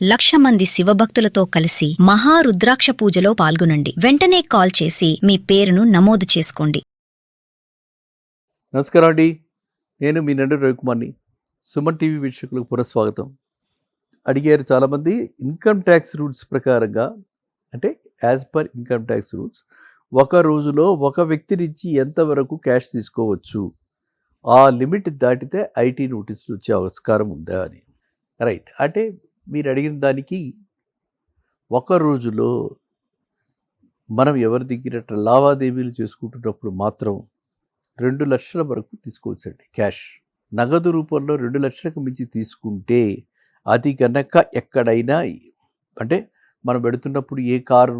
1,00,000 మంది శివభక్తులతో కలిసి మహారుద్రాక్ష పూజలో పాల్గొనండి. వెంటనే కాల్ చేసి మీ పేరును నమోదు చేసుకోండి. నమస్కారం అండి, నేను మీ నండు రవికుమార్ని. సుమన్ టీవీ వీక్షకులకు పునఃస్వాగతం. అడిగారు చాలామంది, ఇన్కమ్ ట్యాక్స్ రూల్స్ ప్రకారంగా, అంటే as per income tax rules, ఒక రోజులో ఒక వ్యక్తి నుంచి ఎంతవరకు క్యాష్ తీసుకోవచ్చు, ఆ లిమిట్ దాటితే ఐటీ నోటీసులు వచ్చే ఆస్కారం ఉందా అని. రైట్, అంటే మీరు అడిగిన దానికి ఒక రోజులో మనం ఎవరి దగ్గర లావాదేవీలు చేసుకుంటున్నప్పుడు మాత్రం 2 లక్షల వరకు తీసుకోవచ్చండి క్యాష్. నగదు రూపంలో 2 లక్షలకు మించి తీసుకుంటే అది కనుక ఎక్కడైనా, అంటే మనం పెడుతున్నప్పుడు ఏ కారు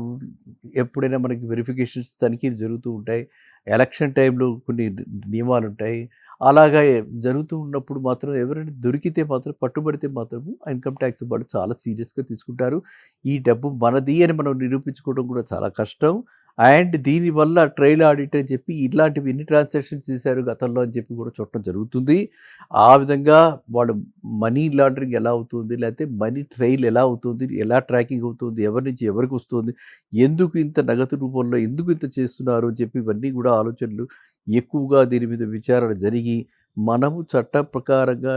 ఎప్పుడైనా మనకి వెరిఫికేషన్స్ తనిఖీలు జరుగుతూ ఉంటాయి, ఎలక్షన్ టైంలో కొన్ని నియమాలు ఉంటాయి, అలాగా జరుగుతూ ఉన్నప్పుడు మాత్రం ఎవరైనా దొరికితే మాత్రం, పట్టుబడితే మాత్రము ఇన్కమ్ ట్యాక్స్ వాళ్ళు చాలా సీరియస్గా తీసుకుంటారు. ఈ డబ్బు మనది అని మనం నిరూపించుకోవడం కూడా చాలా కష్టం. అండ్ దీనివల్ల ట్రైల్ ఆడిట్ అని చెప్పి ఇట్లాంటివి ఎన్ని ట్రాన్సాక్షన్స్ చేశారు గతంలో అని చెప్పి కూడా చూడటం జరుగుతుంది. ఆ విధంగా వాళ్ళు మనీ లాండరింగ్ ఎలా అవుతుంది, లేకపోతే మనీ ట్రైల్ ఎలా అవుతుంది, ఎలా ట్రాకింగ్ అవుతుంది, ఎవరి నుంచి ఎవరికి వస్తుంది, ఎందుకు ఇంత నగదు రూపంలో ఎందుకు ఇంత చేస్తున్నారు అని చెప్పి ఇవన్నీ కూడా ఆలోచనలు ఎక్కువగా దీని మీద విచారణ జరిగి మనము చట్ట ప్రకారంగా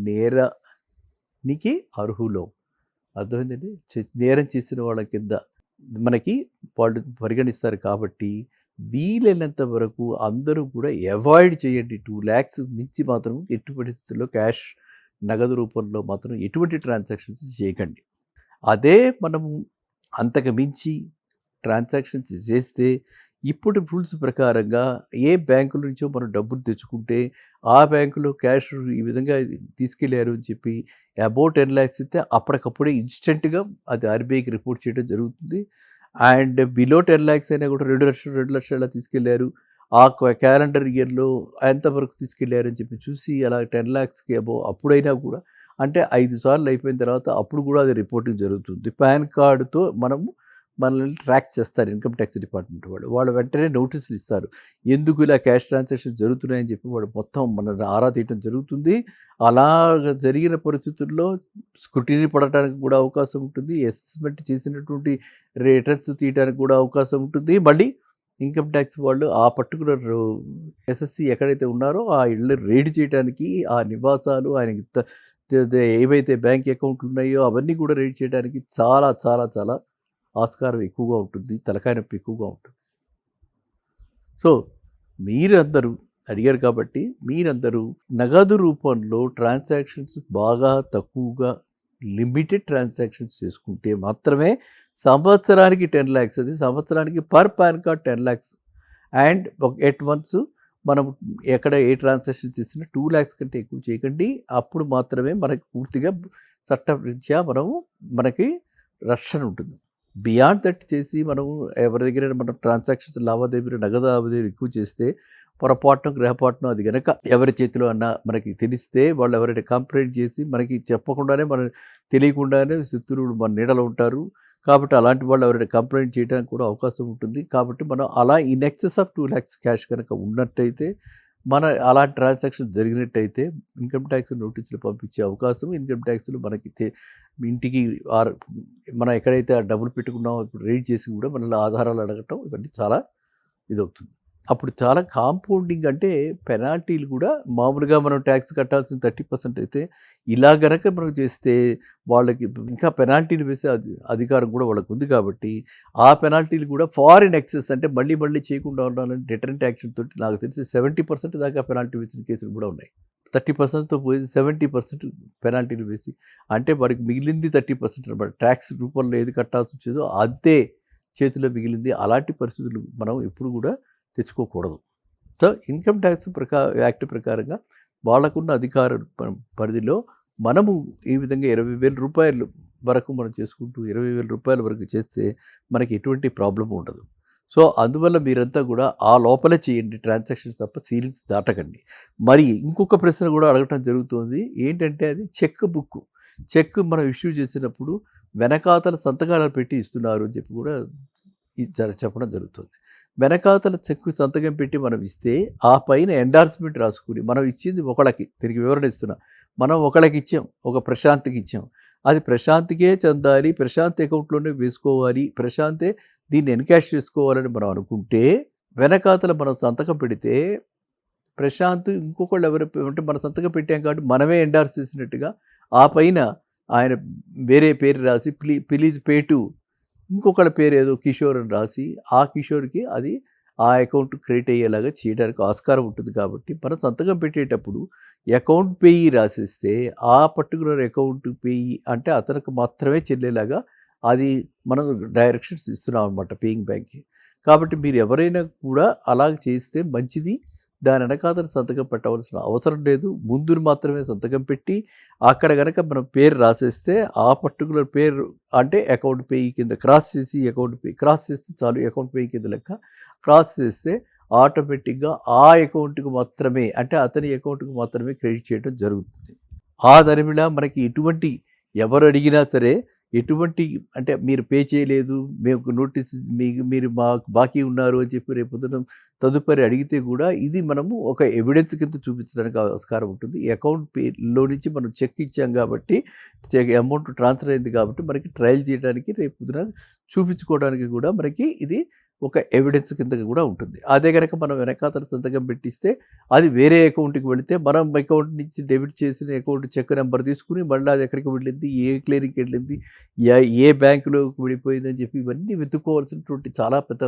నేరానికి అర్హులం. అర్థమైందండి. నేరం చేసిన వాళ్ళ కింద మనకి వాళ్ళు పరిగణిస్తారు. కాబట్టి వీలైనంత వరకు అందరూ కూడా అవాయిడ్ చేయండి. 2 lakhs మించి మాత్రం ఎట్టి పరిస్థితుల్లో క్యాష్ నగదు రూపంలో మాత్రం ఎటువంటి ట్రాన్సాక్షన్స్ చేయకండి. అదే మనము అంతకు మించి ట్రాన్సాక్షన్స్ చేస్తే ఇప్పుడు రూల్స్ ప్రకారంగా ఏ బ్యాంకుల నుంచో మనం డబ్బులు తెచ్చుకుంటే ఆ బ్యాంకులో క్యాష్ ఈ విధంగా తీసుకెళ్లారు అని చెప్పి అబౌట్ 10 lakhs ఇస్తే అప్పటికప్పుడే ఇన్స్టెంట్గా అది ఆర్బీఐకి రిపోర్ట్ చేయడం జరుగుతుంది. అండ్ బిలో 10 lakhs అయినా కూడా 2 లక్షలు తీసుకెళ్లారు, ఆ క్యాలెండర్ ఇయర్లో ఎంతవరకు తీసుకెళ్లారు అని చెప్పి చూసి అలా 10 lakhsకి అబౌవ్ అప్పుడైనా కూడా, అంటే 5 సార్లు అయిపోయిన తర్వాత అప్పుడు కూడా అది రిపోర్టింగ్ జరుగుతుంది. పాన్ కార్డుతో మనల్ని ట్రాక్ చేస్తారు ఇన్కమ్ ట్యాక్స్ డిపార్ట్మెంట్ వాళ్ళు వెంటనే నోటీసులు ఇస్తారు, ఎందుకు ఇలా క్యాష్ ట్రాన్సాక్షన్స్ జరుగుతున్నాయని చెప్పి వాళ్ళు మొత్తం మన ఆరా తీయటం జరుగుతుంది. అలా జరిగిన పరిస్థితుల్లో స్క్రూటినీ పడటానికి కూడా అవకాశం ఉంటుంది, అసెస్మెంట్ చేసినటువంటి రిటర్న్స్ తీయడానికి కూడా అవకాశం ఉంటుంది. మళ్ళీ ఇన్కమ్ ట్యాక్స్ వాళ్ళు ఆ పర్టికులర్ ఎస్ఎస్సి ఎక్కడైతే ఉన్నారో ఆ ఇళ్ళు రేడ్ చేయడానికి, ఆ నివాసాలు, ఆయనకి ఏవైతే బ్యాంక్ అకౌంట్లు ఉన్నాయో అవన్నీ కూడా రేడ్ చేయడానికి చాలా చాలా చాలా ఆస్కారం ఎక్కువగా ఉంటుంది, తలకాయ నొప్పి ఎక్కువగా ఉంటుంది. సో మీరందరూ అడిగారు కాబట్టి మీరందరూ నగదు రూపంలో ట్రాన్సాక్షన్స్ బాగా తక్కువగా లిమిటెడ్ ట్రాన్సాక్షన్స్ చేసుకుంటే మాత్రమే సంవత్సరానికి 10 lakhs, అది సంవత్సరానికి per pan card 10 lakhs. And 8 months మనం ఎక్కడ ఏ ట్రాన్సాక్షన్ చేసినా 2 lakhs కంటే ఎక్కువ చేయకండి. అప్పుడు మాత్రమే మనకి పూర్తిగా చట్టరీత్యా మనకి రక్షణ ఉంటుంది. బియాండ్ దట్ చేసి మనం ఎవరి దగ్గర మనం ట్రాన్సాక్షన్స్ లావాదేవీలు నగదు లావాదేవీలు ఎక్కువ చేస్తే పొరపాటున గ్రహపాటున అది కనుక ఎవరి చేతిలో అన్నా మనకి తెలిస్తే, వాళ్ళు ఎవరైనా కంప్లైంట్ చేసి మనకి చెప్పకుండానే, మనం తెలియకుండానే శత్రువులు మన నీడలో ఉంటారు. కాబట్టి అలాంటి వాళ్ళు ఎవరైనా కంప్లైంట్ చేయడానికి కూడా అవకాశం ఉంటుంది. కాబట్టి మనం అలా in excess of 2 lakhs cash కనుక ఉన్నట్టయితే, మన అలాంటి ట్రాన్సాక్షన్ జరిగినట్టయితే ఇన్కమ్ ట్యాక్స్ నోటీసులు పంపించే అవకాశం, ఇన్కమ్ ట్యాక్స్లు మనకి ఇంటికి మనం ఎక్కడైతే ఆ డబ్బులు పెట్టుకున్నామో ఇప్పుడు రేట్ చేసి కూడా మనల్ని ఆధారాలు అడగటం, ఇవన్నీ చాలా ఇదవుతుంది. అప్పుడు చాలా కాంపౌండింగ్, అంటే పెనాల్టీలు కూడా మామూలుగా మనం ట్యాక్స్ కట్టాల్సిన 30% అయితే ఇలా గనక మనం చేస్తే వాళ్ళకి ఇంకా పెనాల్టీలు వేసే అధికారం కూడా వాళ్ళకు ఉంది. కాబట్టి ఆ పెనాల్టీలు కూడా ఫారిన్ ఎక్సెస్, అంటే మళ్ళీ చేయకుండా ఉండాలని డిటరెంట్ యాక్షన్ తోటి నాకు తెలిసి 70% దాకా పెనాల్టీ వేసిన కేసులు కూడా ఉన్నాయి. 30%తో పోయి 70% పెనాల్టీలు వేసి, అంటే వాడికి మిగిలింది 30% అనమాట. ట్యాక్స్ రూపంలో ఏది కట్టాల్సి వచ్చేదో అంతే చేతిలో మిగిలింది. అలాంటి పరిస్థితులు మనం ఎప్పుడు కూడా తెచ్చుకోకూడదు. సో ఇన్కమ్ ట్యాక్స్ యాక్ట్ ప్రకారంగా వాళ్ళకున్న అధికార పరిధిలో మనము ఈ విధంగా 20,000 రూపాయలు వరకు మనం చేసుకుంటూ 20,000 రూపాయల వరకు చేస్తే మనకి ఎటువంటి ప్రాబ్లం ఉండదు. సో అందువల్ల మీరంతా కూడా ఆ లోపలే చేయండి ట్రాన్సాక్షన్స్, తప్ప సీలింగ్స్ దాటకండి. మరి ఇంకొక ప్రశ్న కూడా అడగటం జరుగుతుంది, ఏంటంటే అది చెక్ మనం ఇష్యూ చేసినప్పుడు వెనకాతల సంతకాలు పెట్టి ఇస్తున్నారు అని చెప్పి కూడా చెప్పడం జరుగుతుంది. వెనకాతల చెక్కు సంతకం పెట్టి మనం ఇస్తే ఆ పైన ఎండార్స్మెంట్ రాసుకుని మనం ఇచ్చింది ఒకళ్ళకి తిరిగి వివరణ ఇస్తున్నా. మనం ఒకళ్ళకి ఇచ్చాం, ఒక ప్రశాంత్కి ఇచ్చాం. అది ప్రశాంత్కే చెందాలి, ప్రశాంత్ అకౌంట్లోనే వేసుకోవాలి, ప్రశాంతే దీన్ని ఎన్కాష్ చేసుకోవాలని మనం అనుకుంటే వెనకాతల మనం సంతకం పెడితే ప్రశాంత్ ఇంకొకళ్ళు ఎవరు అంటే మన సంతకం పెట్టాం కాబట్టి మనమే ఎండార్స్ చేసినట్టుగా ఆ పైన ఆయన వేరే పేరు రాసి ప్లీజ్ పే టు ఇంకొకళ్ళ పేరు ఏదో కిషోర్ అని రాసి ఆ కిషోర్కి అది ఆ అకౌంట్ క్రియేట్ అయ్యేలాగా చేయడానికి ఆస్కారం ఉంటుంది. కాబట్టి మనం సంతకం పెట్టేటప్పుడు అకౌంట్ పేయీ రాసిస్తే ఆ పర్టికులర్ అకౌంట్ పేయీ అంటే అతనికి మాత్రమే చెల్లేలాగా అది మనం డైరెక్షన్స్ ఇస్తున్నాం అనమాట పేయింగ్ బ్యాంక్కి. కాబట్టి మీరు ఎవరైనా కూడా అలా చేస్తే మంచిది. దాని వెనకాతల సంతకం పెట్టవలసిన అవసరం లేదు. ముందుని మాత్రమే సంతకం పెట్టి అక్కడ కనుక మనం పేరు రాసేస్తే ఆ పర్టికులర్ పేరు అంటే అకౌంట్ పేయీ కింద క్రాస్ చేసి క్రాస్ చేస్తే చాలు, అకౌంట్ పేయీ కింద లెక్క. క్రాస్ చేస్తే ఆటోమేటిక్గా ఆ అకౌంట్కి మాత్రమే అంటే అతని అకౌంట్కి మాత్రమే క్రెడిట్ చేయడం జరుగుతుంది. ఆ దరిమిలా మనకి ఎటువంటి ఎవరు అడిగినా సరే ఎటువంటి అంటే మీరు పే చేయలేదు, మేము నోటీస్ మీరు మాకు బాకీ ఉన్నారు అని చెప్పి రేపు తదుపరి అడిగితే కూడా ఇది మనము ఒక ఎవిడెన్స్ కింద చూపించడానికి ఆస్కారం ఉంటుంది. అకౌంట్ పేలో నుంచి మనం చెక్ ఇచ్చాం కాబట్టి అమౌంట్ ట్రాన్స్ఫర్ అయింది కాబట్టి మనకి ట్రయల్ చేయడానికి రేపు చూపించుకోవడానికి కూడా మనకి ఇది ఒక ఎవిడెన్స్ కింద కూడా ఉంటుంది. అదే కనుక మనం వెనకాతల సంతకం పెట్టిస్తే అది వేరే అకౌంట్కి వెళితే మనం అకౌంట్ నుంచి డెబిట్ చేసిన అకౌంట్ చెక్ నెంబర్ తీసుకుని మళ్ళీ అది ఎక్కడికి వెళ్ళింది, ఏ క్లియరింగ్కి వెళ్ళింది, ఏ బ్యాంకులోకి వెళ్ళిపోయిందని చెప్పి ఇవన్నీ వెతుక్కోవాల్సినటువంటి చాలా పెద్ద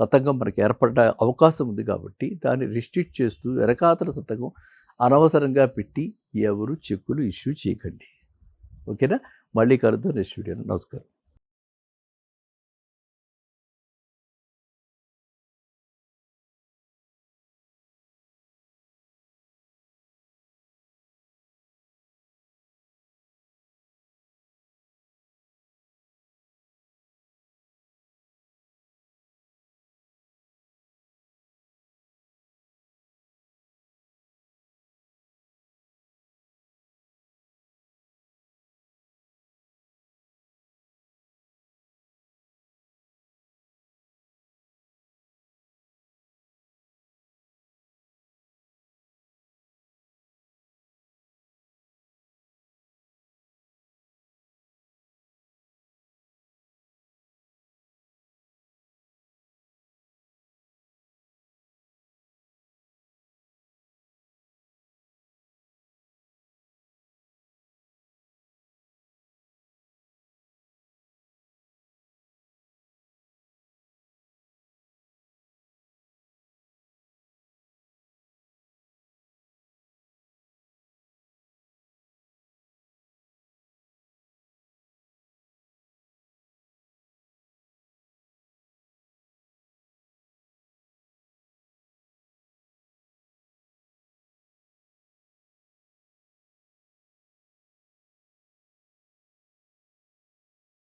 తతంగం మనకి ఏర్పడ్డ అవకాశం ఉంది. కాబట్టి దాన్ని రిస్ట్రిక్ట్ చేస్తూ వెనకాతల సంతకం అనవసరంగా పెట్టి ఎవరు చెక్కులు ఇష్యూ చేయకండి. ఓకేనా? మళ్ళీ కలుద్దాం నెక్స్ట్ వీడియోలో. నమస్కారం.